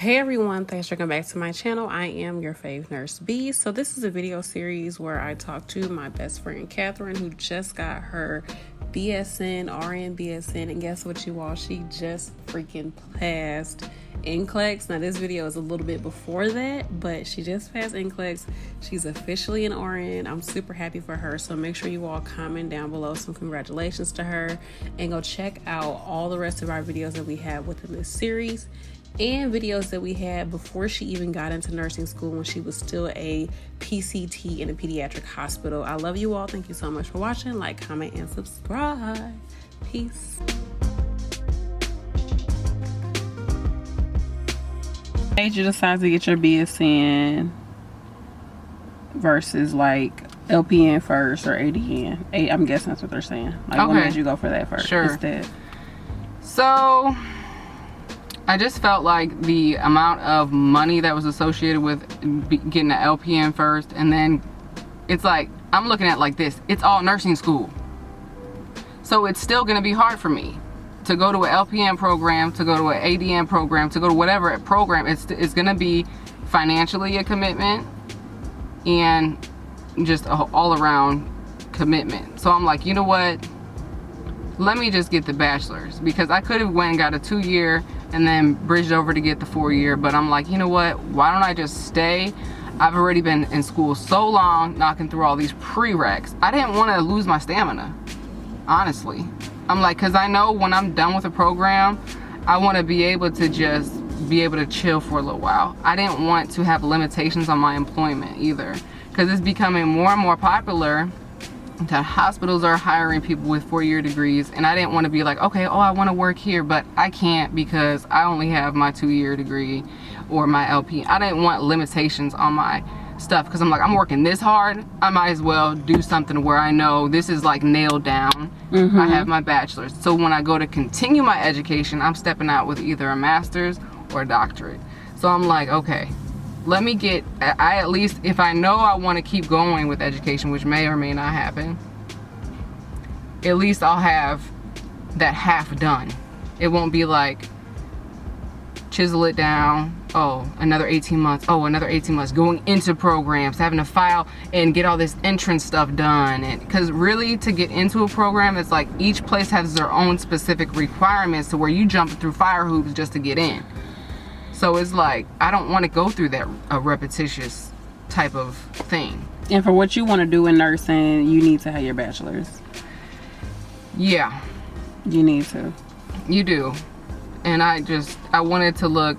Hey everyone, thanks for coming back to my channel. I am your fave nurse B. So this is a video series where I talk to my best friend Catherine, who just got her BSN, RN BSN, and guess what you all, she just freaking passed NCLEX. Now this video is a little bit before that, but she just passed NCLEX. She's officially an RN. I'm super happy for her, so make sure you all comment down below some congratulations to her, and go check out all the rest of our videos that we have within this series and videos that we had before she even got into nursing school, when she was still a PCT in a pediatric hospital. I love you all. Thank you so much for watching. Like, comment, and subscribe. Peace. Made you decide to get your BSN versus like LPN first or ADN? I'm guessing that's what they're saying. Like, okay, what made you go for that first? Sure. Instead? So I just felt like the amount of money that was associated with getting an LPN first, and then it's like, I'm looking at it like this, it's all nursing school. So it's still gonna be hard for me to go to an LPN program, to go to an ADN program, to go to whatever program. It's gonna be financially a commitment and just an all around commitment. So I'm like, you know what? Let me just get the bachelor's, because I could have went and got a 2-year and then bridged over to get the 4-year, but I'm like, you know what, why don't I just stay? I've already been in school so long, knocking through all these prereqs. I didn't want to lose my stamina, honestly. I'm like, because I know when I'm done with a program, I want to be able to just be able to chill for a little while. I didn't want to have limitations on my employment either, because it's becoming more and more popular that hospitals are hiring people with 4-year degrees, and I didn't want to be like, okay, oh, I want to work here, but I can't because I only have my 2-year degree or my LP. I didn't want limitations on my stuff, because I'm like, I'm working this hard, I might as well do something where I know this is like nailed down. I have my bachelor's, so when I go to continue my education, I'm stepping out with either a master's or a doctorate. So I'm like, okay, let me get, I at least, if I know I want to keep going with education, which may or may not happen, at least I'll have that half done. It won't be like, chisel it down, oh, another 18 months, oh, another 18 months, going into programs, having to file and get all this entrance stuff done. And because really, to get into a program, it's like each place has their own specific requirements to where you jump through fire hoops just to get in. So it's like, I don't want to go through that repetitious type of thing. And for what you want to do in nursing, you need to have your bachelor's. Yeah. You need to. You do. And I wanted to look,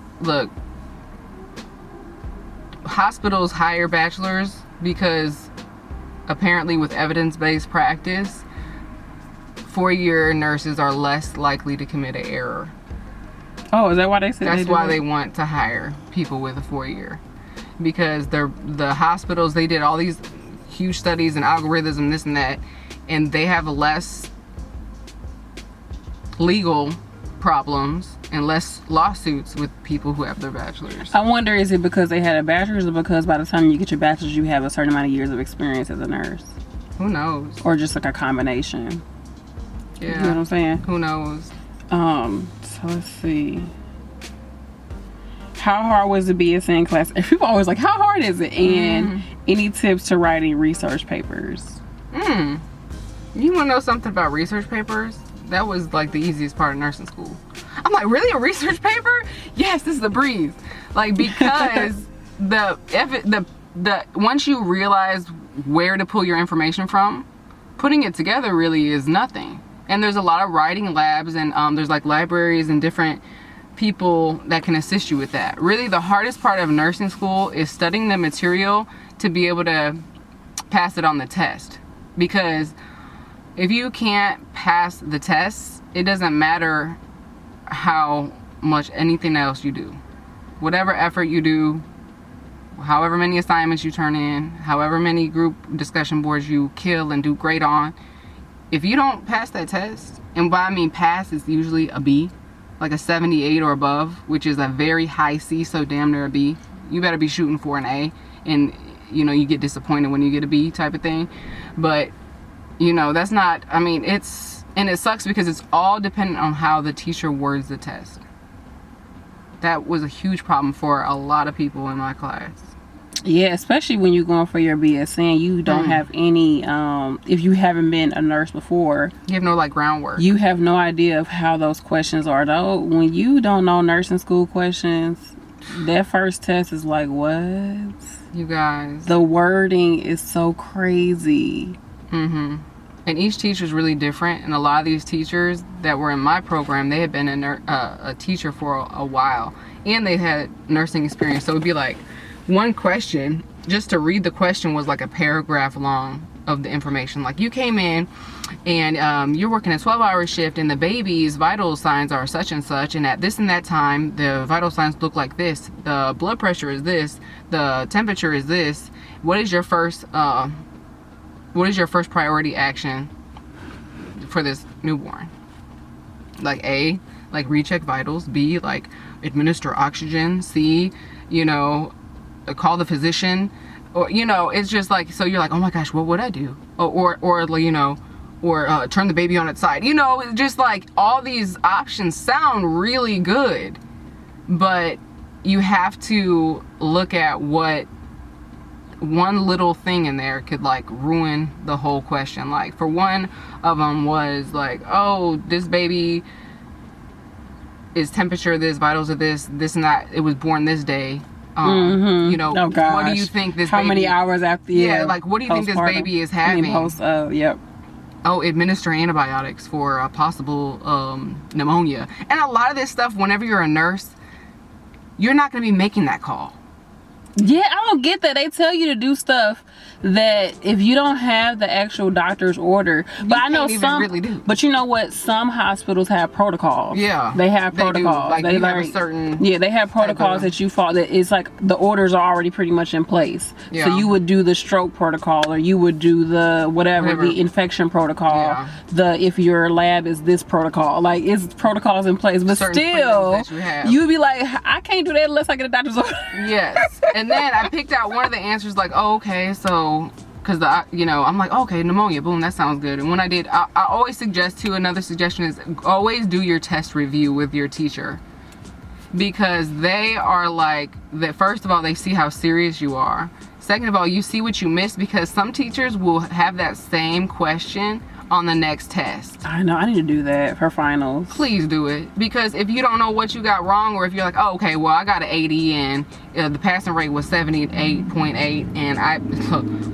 hospitals hire bachelors because apparently with evidence-based practice, 4-year nurses are less likely to commit an error. Oh, is that why they said that's why they want to hire people with a 4-year, because the hospitals, they did all these huge studies and algorithms and this and that, and they have less legal problems and less lawsuits with people who have their bachelor's. I wonder, is it because they had a bachelor's, or because by the time you get your bachelor's you have a certain amount of years of experience as a nurse? Who knows? Or just like a combination. Yeah. You know what I'm saying? Who knows? So let's see. How hard was the BSN class? People always like, how hard is it? And any tips to writing research papers? You want to know something about research papers? That was like the easiest part of nursing school. I'm like, really, a research paper? Yes, this is a breeze. Like, because the once you realize where to pull your information from, putting it together really is nothing. And there's a lot of writing labs, and there's like libraries and different people that can assist you with that. Really, the hardest part of nursing school is studying the material to be able to pass it on the test. Because if you can't pass the tests, it doesn't matter how much anything else you do. Whatever effort you do, however many assignments you turn in, however many group discussion boards you kill and do great on, if you don't pass that test, and by I mean pass, it's usually a B, like a 78 or above, which is a very high C, so damn near a B. You better be shooting for an A, and you know, you get disappointed when you get a B type of thing. But you know, that's not, I mean, and it sucks because it's all dependent on how the teacher words the test. that was a huge problem for a lot of people in my class. Yeah, especially when you're going for your BSN, you don't have any, if you haven't been a nurse before. You have no, like, groundwork. You have no idea of how those questions are. Though, when you don't know nursing school questions, that first test is like, what? You guys. The wording is so crazy. Mm-hmm. And each teacher is really different. And a lot of these teachers that were in my program, they had been a teacher for a while. And they had nursing experience. So it would be like, one question, just to read the question was like a paragraph long of the information. Like, you came in and you're working a 12-hour shift and the baby's vital signs are such and such, and at this and that time the vital signs look like this, the blood pressure is this, the temperature is this. What is your first priority action for this newborn? Like, A, like recheck vitals. B, like administer oxygen. C, call the physician. Or, it's just like, so you're like, oh my gosh, what would I do? Or turn the baby on its side. It's just like all these options sound really good, but you have to look at what one little thing in there could like ruin the whole question. Like, for one of them was like, oh, this baby is temperature this, vitals are this and that, it was born this day. Oh, gosh. What do you think this How baby... many hours after? Yeah, like, what do you think this baby is having? Yep. Oh, administer antibiotics for a possible pneumonia. And a lot of this stuff, whenever you're a nurse, you're not going to be making that call. Yeah, I don't get that. They tell you to do stuff that if you don't have the actual doctor's order, but I know some really do. But you know what? Some hospitals have protocols. Yeah, they have protocols. Like, they have a certain. Yeah, they have protocols that you follow. That it's like the orders are already pretty much in place. Yeah. So you would do the stroke protocol, or you would do the whatever. The infection protocol. Yeah. If your lab is this protocol, like, it's protocols in place. But still, you'd be like, I can't do that unless I get a doctor's order. Yes. And then I picked out one of the answers, like, oh, okay, so, because I'm like, okay, pneumonia, boom, that sounds good. And when I did, I always suggest too, another suggestion is always do your test review with your teacher, because they are like, that. First of all, they see how serious you are. Second of all, you see what you missed, because some teachers will have that same question on the next test. I know, I need to do that for finals. Please do it, because if you don't know what you got wrong, or if you're like, oh, okay, well, I got an 80 and the passing rate was 78.8 and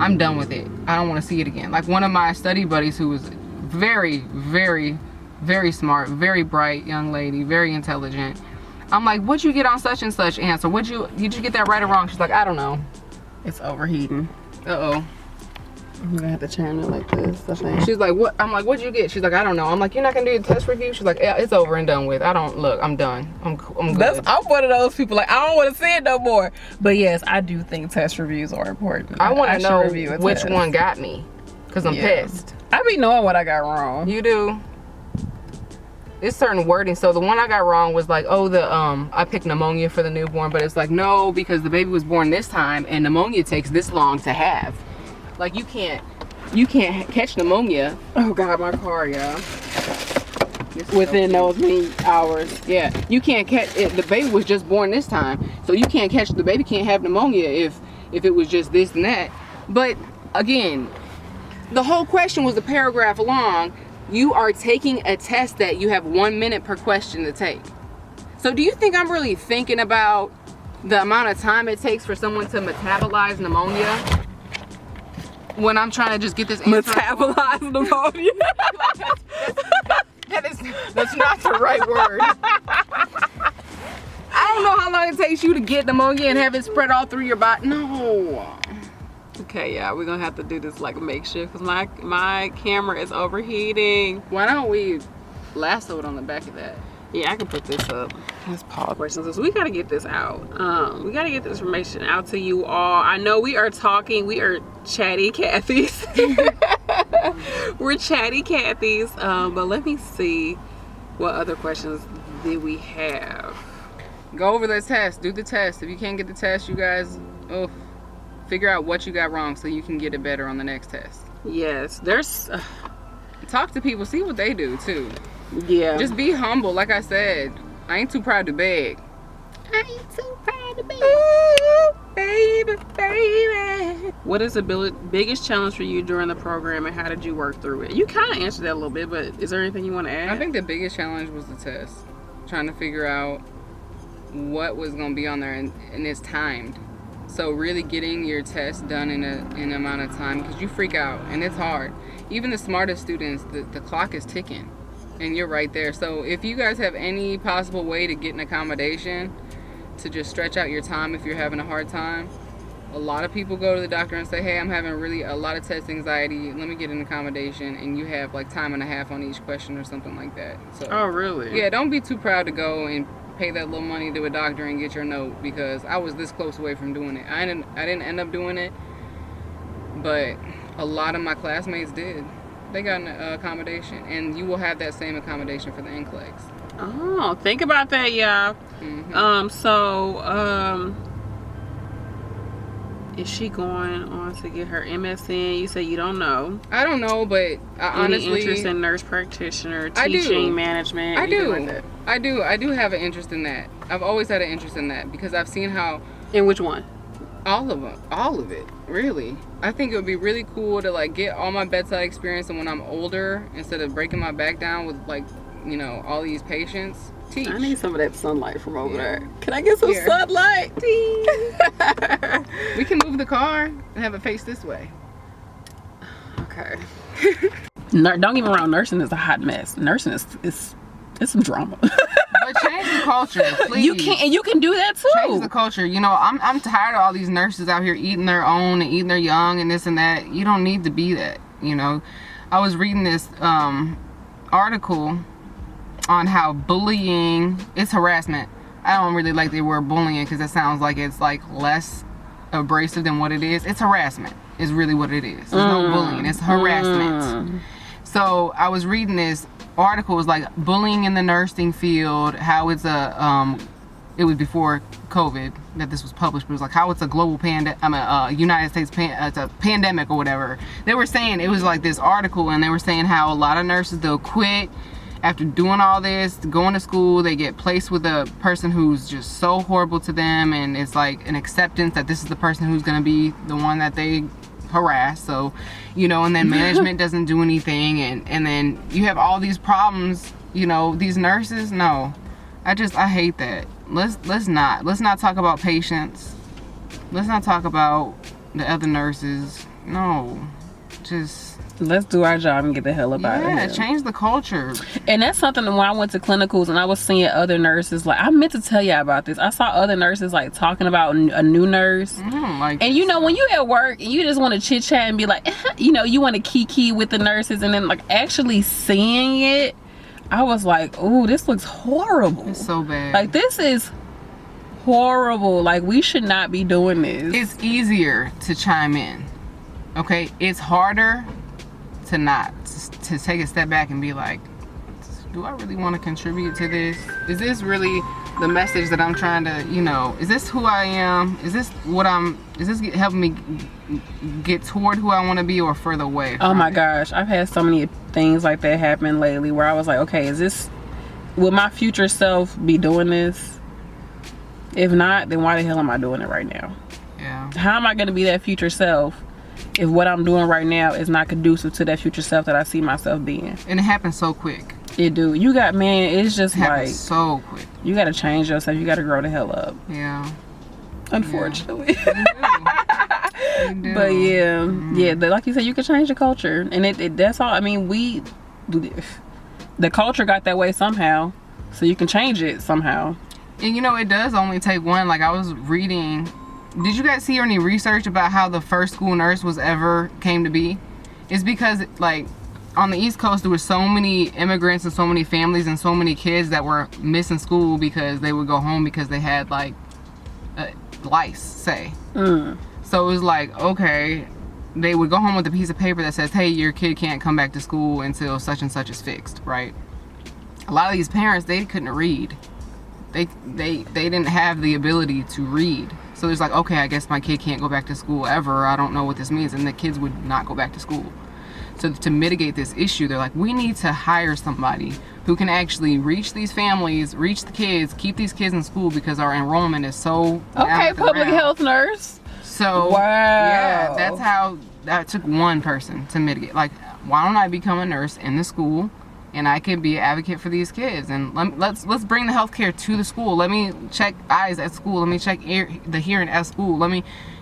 I'm done with it, I don't want to see it again. Like, one of my study buddies who was very, very, very smart, very bright young lady, very intelligent, I'm like, what'd you get on such and such answer? Did you get that right or wrong? She's like, I don't know. It's overheating. Uh-oh. I'm gonna have to turn it like this, I think. She's like, what? I'm like, what'd you get? She's like, I don't know. I'm like, you're not gonna do the test review? She's like, yeah, it's over and done with. I'm done. I'm good. I'm one of those people, like, I don't want to see it no more. But yes, I do think test reviews are important. I want to know which one got me, because I'm pissed. I be knowing what I got wrong. You do. It's certain wording. So the one I got wrong was like, oh, I picked pneumonia for the newborn, but it's like, no, because the baby was born this time and pneumonia takes this long to have. Like, you can't catch pneumonia. Oh God, my car, yeah. Within those many hours. Yeah, you can't catch it. The baby was just born this time, so you can't catch, the baby can't have pneumonia if it was just this and that. But again, the whole question was a paragraph long. You are taking a test that you have 1 minute per question to take. So do you think I'm really thinking about the amount of time it takes for someone to metabolize pneumonia when I'm trying to just get this answer? Metabolize pneumonia? That's not the right word. I don't know how long it takes you to get pneumonia and have it spread all through your body. No. Okay, yeah, we're gonna have to do this like a makeshift, because my camera is overheating. Why don't we lasso it on the back of that? Yeah, I can put this up. Let's pause questions. We gotta get this out. We gotta get this information out to you all. I know we are chatty Cathys. We're chatty Cathys. But let me see what other questions did we have. Go over the test. Do the test. If you can't get the test, you guys, figure out what you got wrong so you can get it better on the next test. Yes, there's... Talk to people. See what they do, too. Yeah. Just be humble. Like I said, I ain't too proud to beg. I ain't too proud to be. Ooh, baby. What is the biggest challenge for you during the program, and how did you work through it? You kind of answered that a little bit, but is there anything you want to add? I think the biggest challenge was the test. Trying to figure out what was going to be on there, and it's timed. So really getting your test done in an amount of time, because you freak out and it's hard. Even the smartest students, the clock is ticking and you're right there. So if you guys have any possible way to get an accommodation to just stretch out your time if you're having a hard time. A lot of people go to the doctor and say, hey, I'm having really a lot of test anxiety, let me get an accommodation, and you have like time and a half on each question or something like that. So, oh, really? Yeah, don't be too proud to go and pay that little money to a doctor and get your note, because I was this close away from doing it. I didn't end up doing it, but a lot of my classmates did. They got an accommodation, and you will have that same accommodation for the NCLEX. Oh, think about that, y'all. Is she going on to get her MSN? You say you don't know. I don't know, but honestly, any interest in nurse practitioner, teaching, management? I do. Like that? I do have an interest in that. I've always had an interest in that because I've seen how. In which one? All of them, all of it, really. I think it would be really cool to like get all my bedside experience, and when I'm older, instead of breaking my back down with like, you know, all these patients, teach. I need some of that sunlight from over there. Can I get some sunlight? We can move the car and have it face this way. Okay. Don't get me wrong, nursing is a hot mess. Nursing is it's some drama. But change the culture, please. You can do that too. Change the culture. You know, I'm tired of all these nurses out here eating their own and eating their young and this and that. You don't need to be that. You know, I was reading this article on how bullying is harassment. I don't really like the word bullying because it sounds like it's like less abrasive than what it is. It's harassment is really what it is. It's no bullying, it's harassment. So I was reading this article, it was like bullying in the nursing field, how it's a it was before COVID that this was published, but it was like how it's a global United States it's a pandemic or whatever. They were saying, it was like this article, and they were saying how a lot of nurses, they'll quit after doing all this, going to school, they get placed with a person who's just so horrible to them, and it's like an acceptance that this is the person who's going to be the one that they harass. So, you know, and then management doesn't do anything, and then you have all these problems, you know, these nurses. No, I hate that. Let's not talk about patients. Let's not talk about the other nurses. No, just let's do our job and get the hell up out of here. Yeah, change the culture. And that's something that when I went to clinicals and I was seeing other nurses, like, I meant to tell you about this. I saw other nurses like talking about a new nurse. And you know, when you at work and you just want to chit chat and be like, you know, you want to kiki with the nurses, and then like actually seeing it, I was like, oh, this looks horrible. It's so bad. Like, this is horrible. Like, we should not be doing this. It's easier to chime in. Okay, it's harder to take a step back and be like, do I really want to contribute to this? Is this really the message that I'm trying to, you know, is this who I am? Is this helping me get toward who I want to be, or further away from it? Gosh, I've had so many things like that happen lately where I was like, okay, will my future self be doing this? If not, then why the hell am I doing it right now? Yeah. How am I going to be that future self if what I'm doing right now is not conducive to that future self that I see myself being? And it happens so quick. It do. You got, man, it's just like so quick. You got to change yourself. You got to grow the hell up. Yeah. Unfortunately. Yeah. You do. But yeah, yeah. Like you said, you can change the culture, and that's all. I mean, the culture got that way somehow, so you can change it somehow. And you know, it does only take one. Like, I was reading. Did you guys see any research about how the first school nurse came to be? It's because, like, on the East Coast, there were so many immigrants and so many families and so many kids that were missing school because they would go home because they had, like, lice, say. So it was like, okay, they would go home with a piece of paper that says, hey, your kid can't come back to school until such and such is fixed, right? A lot of these parents, they couldn't read. They didn't have the ability to read. So it's like, okay, I guess my kid can't go back to school ever. I don't know what this means. And the kids would not go back to school. to mitigate this issue, they're like, we need to hire somebody who can actually reach these families, reach the kids, keep these kids in school, because our enrollment is so okay, public health nurse. So wow, yeah, that's how that took one person to mitigate. Like, why don't I become a nurse in the school, and I can be an advocate for these kids, and let's bring the healthcare to the school. Let me check eyes at school. Let me check the hearing at school.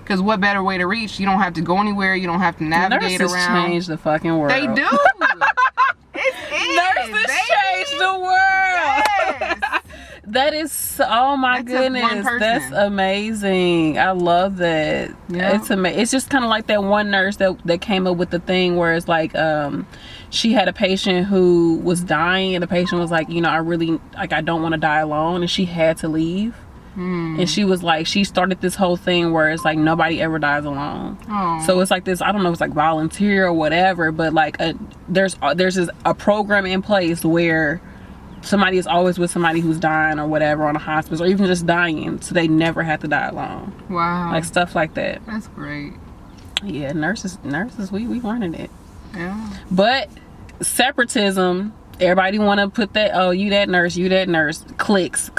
Because what better way to reach? You don't have to go anywhere. You don't have to navigate nurses around. Change the fucking world. They do. Nurses change the world. Yes. That is, oh my goodness, that's amazing. I love that. Yeah. It's amazing. It's just kind of like that one nurse that came up with the thing where it's like, she had a patient who was dying, and the patient was like, you know, I don't want to die alone, and she had to leave. And she was like, she started this whole thing where it's like nobody ever dies alone. So it's like this, I don't know, it's like volunteer or whatever, but like there's a program in place where somebody is always with somebody who's dying or whatever on a hospice, or even just dying, so they never have to die alone. Wow. Like stuff like that. That's great. Yeah, nurses, we running it. Yeah. But separatism, everybody want to put that, oh, you that nurse, clicks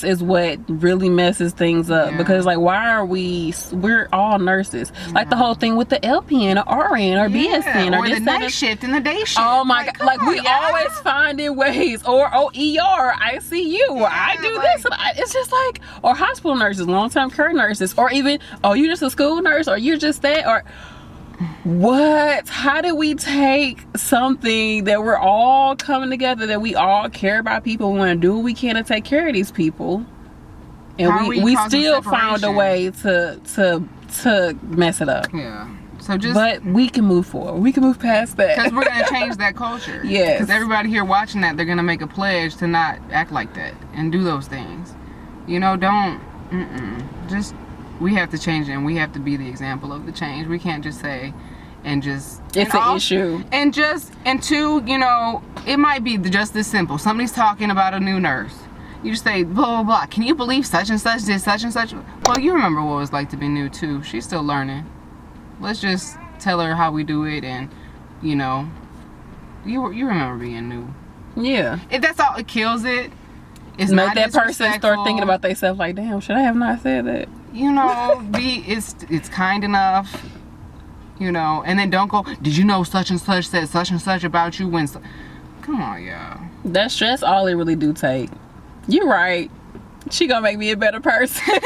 is what really messes things up. Because like, why are we're all nurses. Like the whole thing with the LPN or RN or BSN or the night shift and the day shift. Oh my god, like we always finding ways. Or ER, ICU, I do this, and it's just like, or hospital nurses, long-term care nurses, or even, oh, you just a school nurse, or you're just that, or what? How do we take something that we're all coming together, that we all care about people, we want to do what we can to take care of these people, and we still found a way to mess it up. Yeah. But we can move forward. We can move past that. Because we're going to change that culture. Yes. Because everybody here watching that, they're going to make a pledge to not act like that and do those things. You know, just, we have to change it, and we have to be the example of the change. We can't just say and just... It's an issue. And two, you know, it might be just this simple. Somebody's talking about a new nurse. You just say, blah, blah, blah. Can you believe such and such did such and such? Well, you remember what it was like to be new, too. She's still learning. Let's just tell her how we do it, and, you know, you remember being new. Yeah. If that's all, it kills it. It's make not that person start thinking about themselves like, damn, should I have not said that? You know, it's kind enough, you know, and then don't go, did you know such and such said such and such about you when... Come on, y'all. That's all it really do take. You're right. She gonna make me a better person.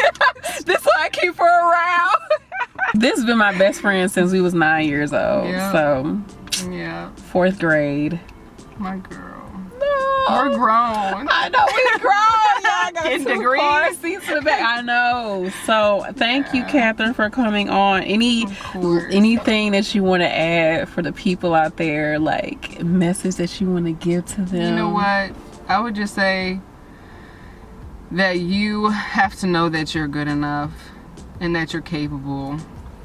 That's why I keep her around. This has been my best friend since we was 9 years old. Yeah. So, yeah. 4th grade. My girl. No. We're grown. I know we grown. Y'all got Getting 2 degrees. car seats in the back. I know. So, thank you, Catherine, for coming on. Anything that you want to add for the people out there, like message that you want to give to them? You know what? I would just say that you have to know that you're good enough, and that you're capable,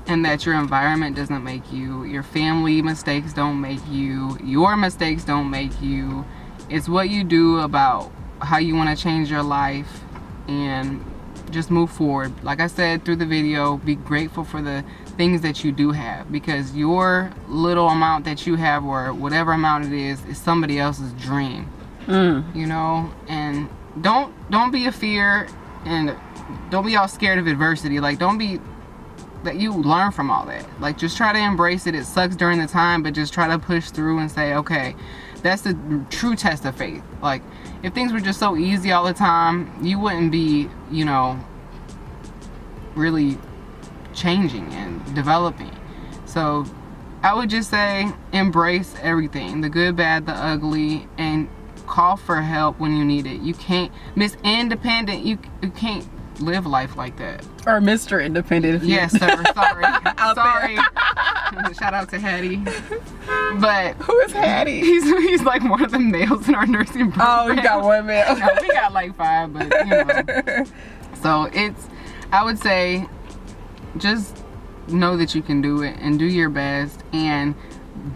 and that your environment doesn't make you. Your family mistakes don't make you. Your mistakes don't make you. It's what you do about how you want to change your life, and just move forward. Like I said through the video, be grateful for the things that you do have, because your little amount that you have, or whatever amount it is somebody else's dream. You know, and don't be a fear, and don't be all scared of adversity. Like, don't be, that you learn from all that. Like, just try to embrace it. It sucks during the time, but just try to push through and say, okay, that's the true test of faith. Like, if things were just so easy all the time, you wouldn't be, you know, really changing and developing. So I would just say, embrace everything, the good, bad, the ugly, and call for help when you need it. You can't, Miss Independent, you can't live life like that. Or Mr. Independent. Yes, sir. Sorry. Sorry. Shout out to Hattie. But who is Hattie? He's like one of the males in our nursing program. Oh, you got one male. No, we got like 5, but you know. So I would say, just know that you can do it, and do your best, and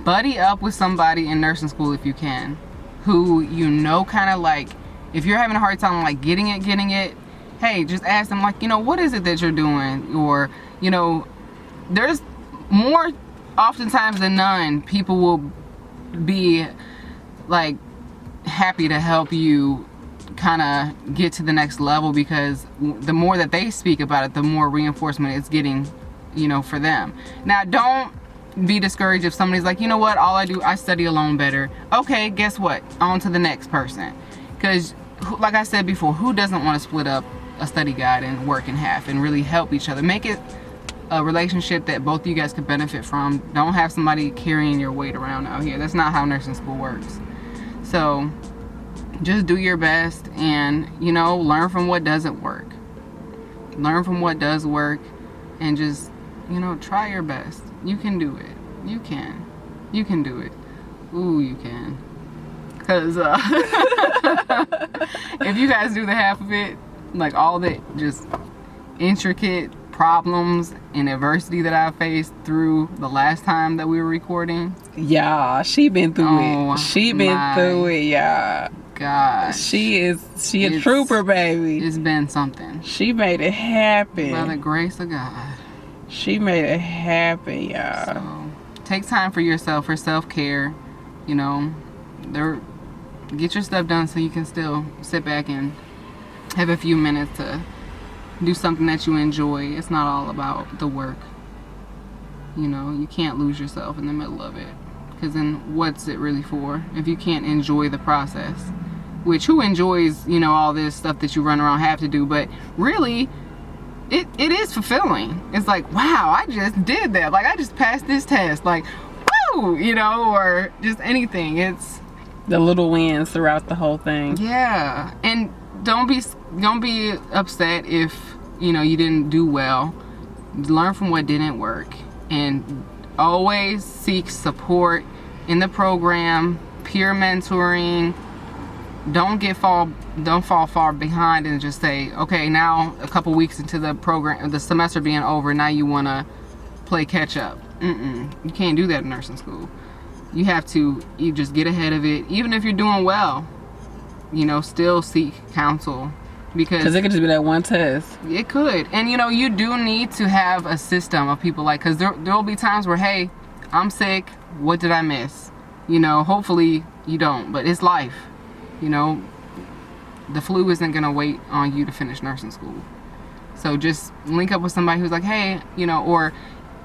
buddy up with somebody in nursing school if you can, who, you know, kind of like, if you're having a hard time like getting it, hey, just ask them, like, you know, what is it that you're doing? Or, you know, there's more oftentimes than none, people will be like happy to help you kind of get to the next level, because the more that they speak about it, the more reinforcement it's getting, you know, for them. Now, don't be discouraged if somebody's like, you know what, all I do, I study alone better. Okay, guess what? On to the next person. Because like I said before, who doesn't want to split up a study guide and work in half and really help each other? Make it a relationship that both of you guys could benefit from. Don't have somebody carrying your weight around out here. That's not how nursing school works. So just do your best and, you know, learn from what doesn't work. Learn from what does work and just, you know, try your best. You can do it. You can. You can do it. Ooh, you can. Because if you guys do the half of it, like all the just intricate problems and adversity that I faced through the last time that we were recording. Yeah, she been through it. She been through it, yeah. Gosh. She a trooper, baby. It's been something. She made it happen. By the grace of God. She made it happen, y'all. So, take time for yourself, for self-care. You know, get your stuff done so you can still sit back and have a few minutes to do something that you enjoy. It's not all about the work. You know, you can't lose yourself in the middle of it. Because then what's it really for if you can't enjoy the process? Which, who enjoys, you know, all this stuff that you run around have to do? But really, it is fulfilling. It's like, wow, I just did that. Like, I just passed this test. Like, woo, you know, or just anything. It's the little wins throughout the whole thing. Yeah. And don't be upset if, you know, you didn't do well. Learn from what didn't work, and always seek support in the program, peer mentoring. Don't fall far behind and just say, okay, now a couple weeks into the program, the semester being over, now you want to play catch up. You can't do that in nursing school. You have to, you just get ahead of it. Even if you're doing well, you know, still seek counsel, because it could just be that one test. It could. And you know, you do need to have a system of people, like, because there will be times where, hey, I'm sick, what did I miss? You know, hopefully you don't, but it's life. You know, the flu isn't gonna wait on you to finish nursing school. So just link up with somebody who's like, hey, you know, or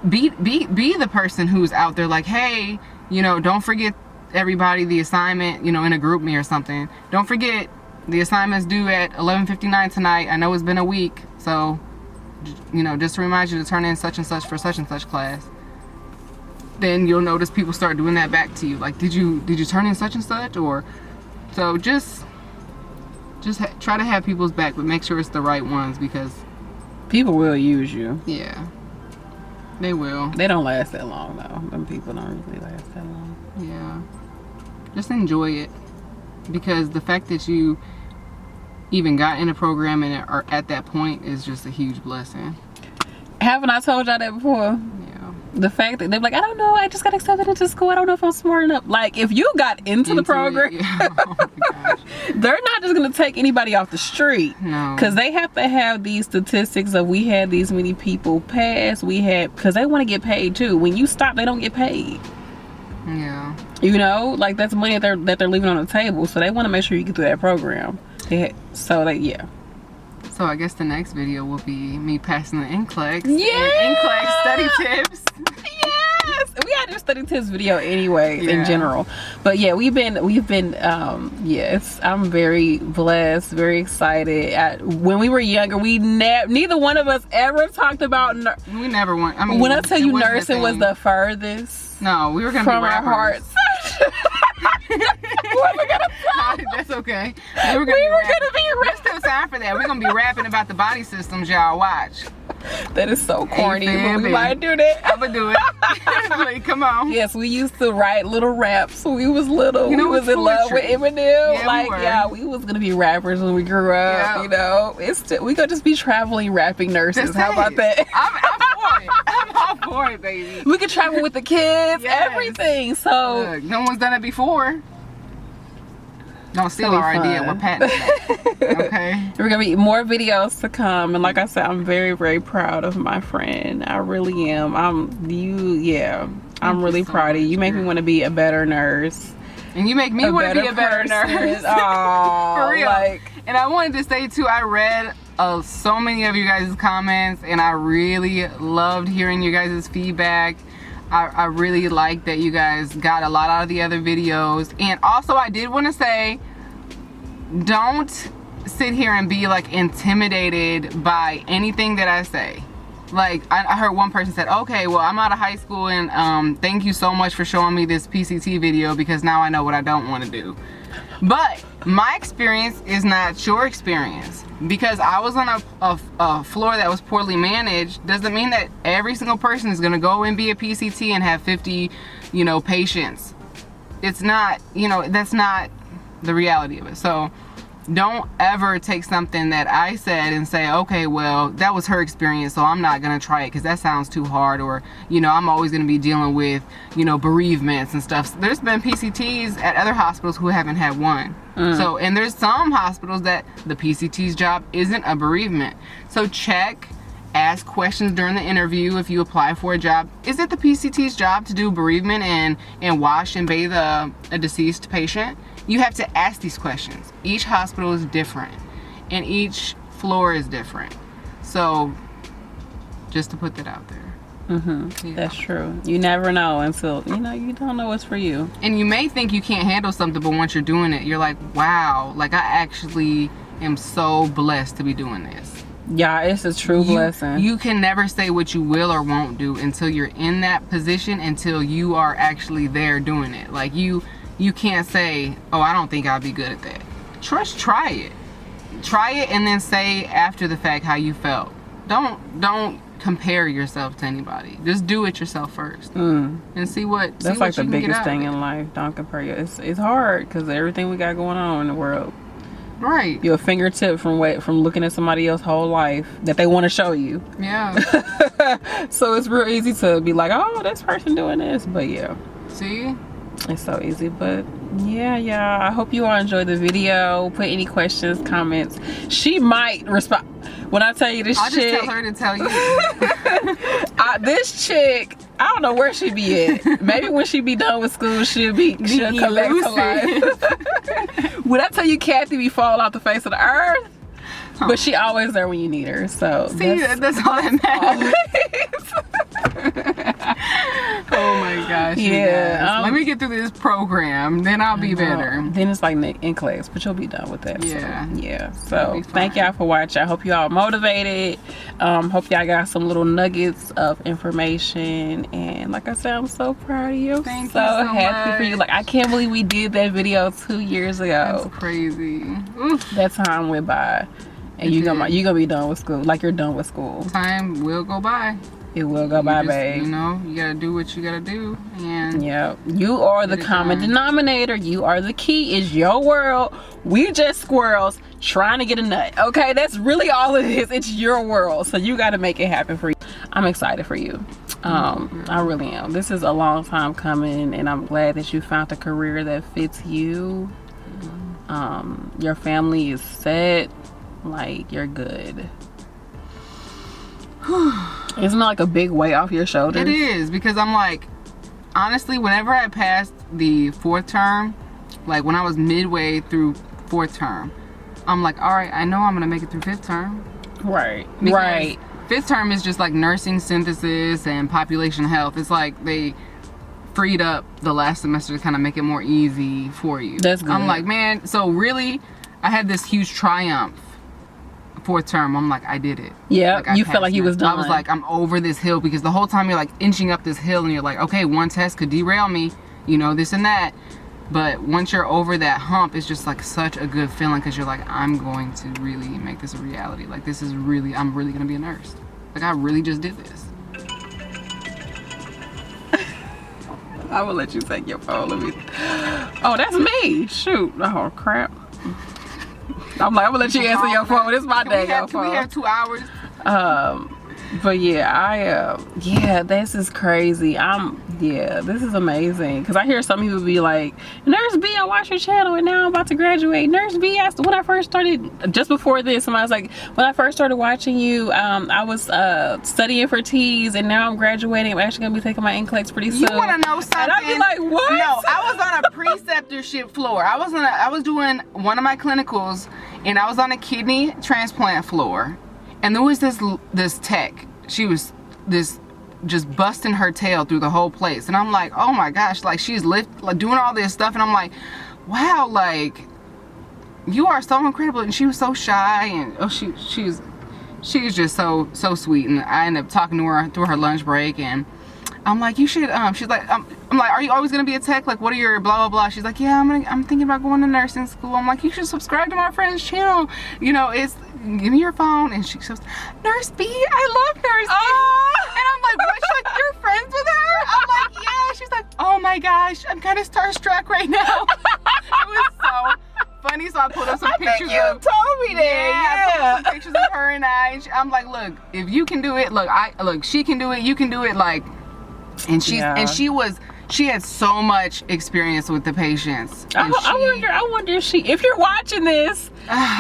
be the person who's out there like, hey, you know, don't forget everybody the assignment, you know, in a group me or something. Don't forget the assignment's due at 11:59 tonight. I know it's been a week, so, you know, just to remind you to turn in such and such for such and such class. Then you'll notice people start doing that back to you. Like, did you turn in such and such? Or so just try to have people's back, but make sure it's the right ones, because people will use you. Yeah, they will. They don't last that long though. Them people don't really last that long. Yeah, just enjoy it, because the fact that you even got in a program and are at that point is just a huge blessing. Haven't I told y'all that before? Yeah. The fact that they're like, I don't know, I just got accepted into school, I don't know if I'm smart enough. Like, if you got into the program, yeah. Oh my gosh. they're not just gonna take anybody off the street. No. Because they have to have these statistics of, we had these many people pass, because they want to get paid too. When you stop, they don't get paid. Yeah. You know, like, that's money that they're leaving on the table, so they want to make sure you get through that program. Yeah. So I guess the next video will be me passing the NCLEX. Yeah. And NCLEX study tips. Yes, we had your study tips video anyway, in general. But yeah, we've been yes, I'm very blessed, very excited. When we were younger, neither one of us ever talked about we never went. I mean, when I tell you nursing was the furthest, no, we were gonna from be our rappers. What we gonna talk? That's okay. We were gonna be There's still time for that. We're gonna be rapping about the body systems, y'all. Watch. That is so corny, but we might do that. I'm gonna do it. Like, come on. Yes, we used to write little raps when we was little. You know, we was in love with Eminem. Yeah, we was gonna be rappers when we grew up. Yeah. You know, we gonna just be traveling rapping nurses. How about that? I'm for it. I'm all for it, baby. We could travel with the kids, everything. So look, no one's done it before. Don't steal our idea. We're patenting it. Okay. We're gonna be more videos to come, and like I said, I'm very, very proud of my friend. I really am. I'm really proud of you. You make me want to be a better nurse. And you make me want to be a better nurse. For real. And I wanted to say too, I read so many of you guys' comments, and I really loved hearing you guys' feedback. I really like that you guys got a lot out of the other videos. And also, I did want to say, don't sit here and be like intimidated by anything that I say. Like, I heard one person said, okay, well, I'm out of high school, and thank you so much for showing me this PCT video, because now I know what I don't want to do. But my experience is not your experience. Because I was on a floor that was poorly managed doesn't mean that every single person is going to go and be a PCT and have 50, patients. It's not, that's not the reality of it. So don't ever take something that I said and say, okay, well, that was her experience, so I'm not going to try it because that sounds too hard. Or, I'm always going to be dealing with, bereavements and stuff. So there's been PCTs at other hospitals who haven't had one. So, and there's some hospitals that the PCT's job isn't a bereavement. So check, ask questions during the interview if you apply for a job. Is it the PCT's job to do bereavement and wash and bathe a deceased patient? You have to ask these questions. Each hospital is different, and each floor is different. So, just to put that out there. That's true. You never know until, you don't know what's for you. And you may think you can't handle something, but once you're doing it, you're like, wow, like I actually am so blessed to be doing this. Yeah, it's a true blessing. You can never say what you will or won't do until you're in that position, until you are actually there doing it. Like you can't say, oh, I don't think I'll be good at that. Try it. Try it and then say after the fact how you felt. Don't compare yourself to anybody. Just do it yourself first. And see what That's like the you biggest thing in life. Don't compare you. It's hard because everything we got going on in the world. Right. You're a fingertip from looking at somebody else's whole life that they want to show you. Yeah. So it's real easy to be like, oh, this person doing this. But yeah. See? It's so easy. But yeah, I hope you all enjoyed the video. Put any questions, comments. She might respond when I tell you this I'll chick. just tell her to tell you. This chick, I don't know where she be at. Maybe when she be done with school, she'll come back to life. When I tell you Kathy be falling off the face of the earth, but she always there when you need her. So see, that's all that matters. Oh my gosh. Yeah. Let me get through this program, then I'll be better. Then it's like in class, but you'll be done with that. Yeah. So, yeah. So thank y'all for watching. I hope you all motivated. Hope y'all got some little nuggets of information. And like I said, I'm so proud of you. Thank you so happy much. for you. Like, I can't believe we did that video 2 years ago. That's crazy. That time went by. And you're gonna be done with school. Like, you're done with school. Time will go by. It will go by, babe. You gotta do what you gotta do. And yeah, you are the common denominator. You are the key. It's your world. We just squirrels trying to get a nut. Okay, that's really all it is. It's your world, so you got to make it happen for you. I'm excited for you. I really am. This is a long time coming, and I'm glad that you found a career that fits you. Your family is set. Like, you're good. Isn't it like a big weight off your shoulders? It is, because I'm like, honestly, whenever I passed the 4th term, like when I was midway through 4th term, I'm like, all right, I know I'm gonna make it through 5th term. Right. Because right. 5th term is just like nursing synthesis and population health. It's like they freed up the last semester to kind of make it more easy for you. That's good. I'm like, man, so really, I had this huge triumph. 4th term, I'm like, I did it. Yeah, like, you felt like you was done. I was like, I'm over this hill, because the whole time you're like inching up this hill and you're like, okay, one test could derail me, this and that. But once you're over that hump, it's just like such a good feeling, because you're like, I'm going to really make this a reality. Like, this is really, I'm really gonna be a nurse. Like, I really just did this. I will let you take your phone. Let me. Oh, that's me. Shoot. Oh crap. I'm like, I'm gonna let you answer your phone. It's my day. Can we have 2 hours? But yeah, yeah, this is crazy. Yeah, this is amazing. Because I hear some people be like, Nurse B, I watched your channel and now I'm about to graduate. Nurse B, when I first started, just before this, somebody was like, when I first started watching you, I was studying for T's and now I'm graduating. I'm actually going to be taking my NCLEX pretty soon. You want to know something? And I'd be like, what? No, I was on a preceptorship floor. I was doing one of my clinicals and I was on a kidney transplant floor. And there was this tech. She was just busting her tail through the whole place, and I'm like, oh my gosh, like she's doing all this stuff, and I'm like, wow, like you are so incredible. And she was so shy, and she was just so sweet. And I ended up talking to her through her lunch break, and I'm like, you should she's like, I'm like, are you always gonna be a tech? Like, what are your blah blah blah? She's like, yeah, I'm thinking about going to nursing school. I'm like, you should subscribe to my friend's channel, you know, give me your phone. And she says, Nurse B, I love Nurse B. And I'm like, what? She's like, you're friends with her? I'm like, yeah. She's like, oh my gosh, I'm kind of starstruck right now. It was so funny. So I put up some pictures. You told me that. I put up some pictures of her and I'm like, look, if you can do it, look, she can do it, you can do it. Like, and she had so much experience with the patients. I wonder if you're watching this,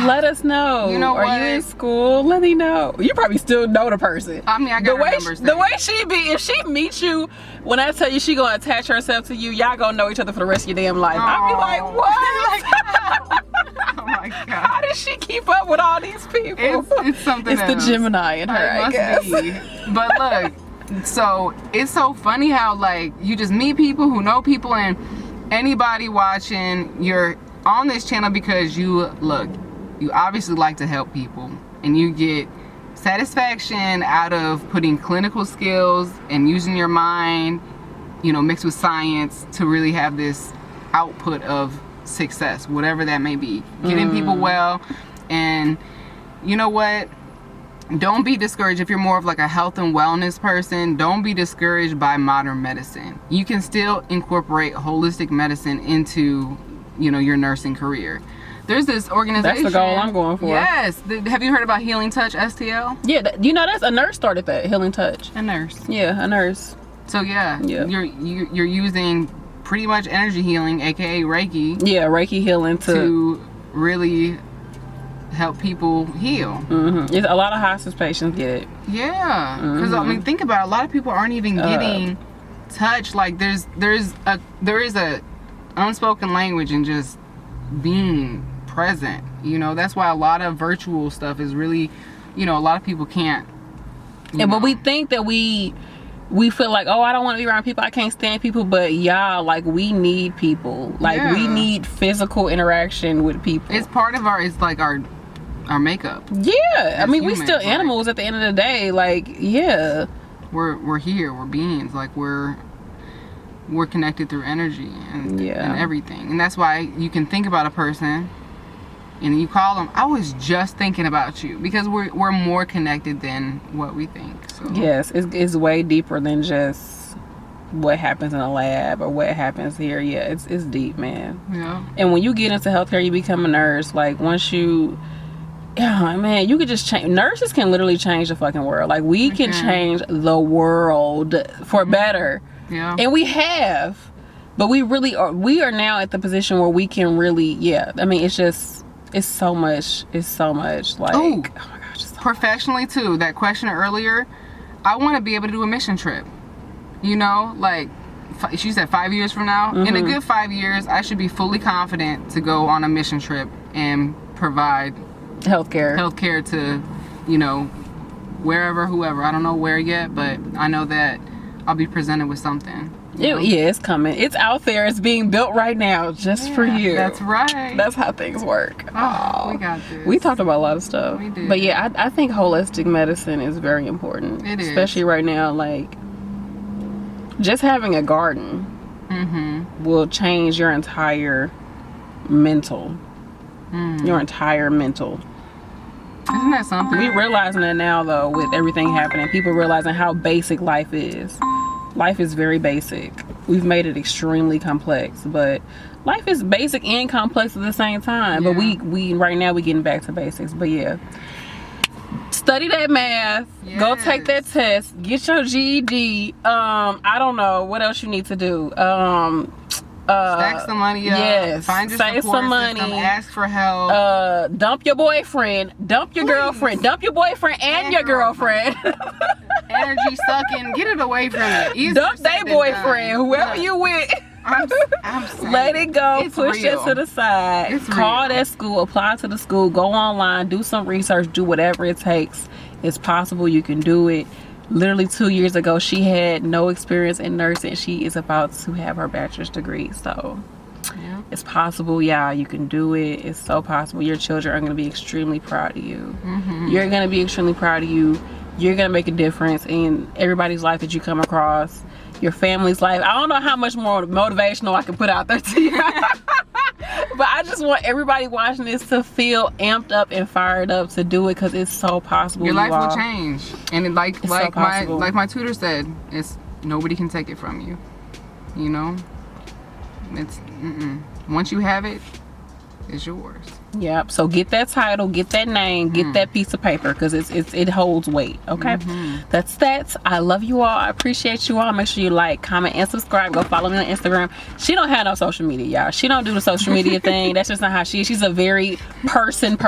let us know. You know what? Are you in school? Let me know. You probably still know the person. I mean, I got her numbers. The way she be, if she meets you, when I tell you she gonna attach herself to you, y'all gonna know each other for the rest of your damn life. I'll be like, what? Oh my God. How does she keep up with all these people? It's something It's else. the Gemini in her, I guess. But look, so it's so funny how like you just meet people who know people, and anybody watching, you're on this channel because you obviously like to help people, and you get satisfaction out of putting clinical skills and using your mind, you know, mixed with science to really have this output of success, whatever that may be. Getting people well. And you know what? Don't be discouraged if you're more of like a health and wellness person. Don't be discouraged by modern medicine. You can still incorporate holistic medicine into, you know, your nursing career. There's this organization. That's the goal I'm going for. Yes. Have you heard about Healing Touch STL? Yeah, you know, that's a nurse started that, Healing Touch. A nurse. Yeah, a nurse. So yeah. You're using pretty much energy healing, aka Reiki. Yeah, Reiki healing to really help people heal. It's a lot of hospice patients get it. Yeah, because I mean, think about it. A lot of people aren't even getting touch. Like there is a unspoken language in just being present. You know, that's why a lot of virtual stuff is really, you know, a lot of people can't. But we think that we feel like, oh, I don't want to be around people, I can't stand people, but y'all, like, we need people. Like, we need physical interaction with people. It's part of our makeup. Yeah, I mean, we humans, still animals at the end of the day. Like, yeah, we're here, we're beings. Like, we're connected through energy and everything. And that's why you can think about a person and you call them, I was just thinking about you, because we're more connected than what we think. So yes, it's way deeper than just what happens in a lab or what happens here. Yeah, it's deep, man. Yeah. And when you get into healthcare, you become a nurse. Like, once you, man, you could just change. Nurses can literally change the fucking world. Like, we can change the world for better. Yeah. And we have, but we are now at the position where we can really, I mean, it's so much like, oh my gosh. Professionally too, that question earlier, I want to be able to do a mission trip. You know, like she said 5 years from now. In a good 5 years, I should be fully confident to go on a mission trip and provide healthcare to, you know, wherever, whoever. I don't know where yet, but I know that I'll be presented with something. Yeah, it's coming. It's out there. It's being built right now just for you. That's right. That's how things work. Oh, we got this. We talked about a lot of stuff. We did. But yeah, I think holistic medicine is very important. It is. Especially right now, like, just having a garden will change your entire mental. Your entire mental. Isn't that something? We realizing that now, though, with everything happening. People realizing how basic life is. Life is very basic. We've made it extremely complex, but life is basic and complex at the same time. But we right now we're getting back to basics. But yeah, study that math. Yes. Go take that test. Get your GED. I don't know what else you need to do. Stack some money up. Yes. Find your Save support some money. system. Ask for help. Dump your boyfriend. Dump your girlfriend. Dump your boyfriend and your girlfriend. Energy sucking. Get it away from you. Easier Dump said their than boyfriend. done. Whoever Look, you with. I'm saying, let it go. it's Push real. it to the side. It's Call real. that school. Apply to the school. Go online. Do some research. Do whatever it takes. It's possible. You can do it. Literally 2 years ago, she had no experience in nursing. She is about to have her bachelor's degree. So Yeah. it's possible. Yeah, you can do it. It's so possible. Your children are going to be extremely proud of you. You're going to be extremely proud of you. You're going to make a difference in everybody's life that you come across. Your family's life. I don't know how much more motivational I can put out there to you. But I just want everybody watching this to feel amped up and fired up to do it, because it's so possible. Your life all. will change. And like so possible. my tutor said, it's nobody can take it from you. You know? It's once you have it, it's yours. Yep. So get that title, get that name, get that piece of paper, because it holds weight. Okay. That's that. I love you all. I appreciate you all. Make sure you like, comment, and subscribe. Go follow me on Instagram. She don't have no social media, y'all. She don't do the social media thing. That's just not how she is. She's a very person.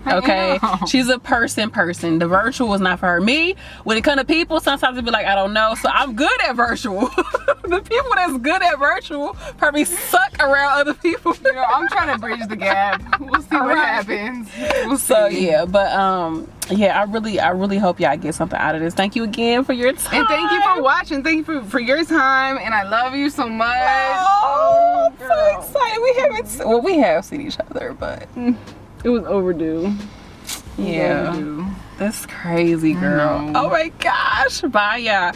Okay. She's a person. The virtual is not for her. Me, when it comes to people, sometimes it be like, I don't know. So I'm good at virtual. The people that's good at virtual probably suck around other people. You know, I'm trying to bridge the gap. We'll see what happens. We'll see. So yeah, but yeah, I really hope y'all get something out of this. Thank you again for your time. And thank you for watching. Thank you for your time. And I love you so much. Oh, I'm so girl. excited. We have seen each other, but It was overdue. yeah. That's crazy, girl. know. Oh my gosh. Bye, y'all.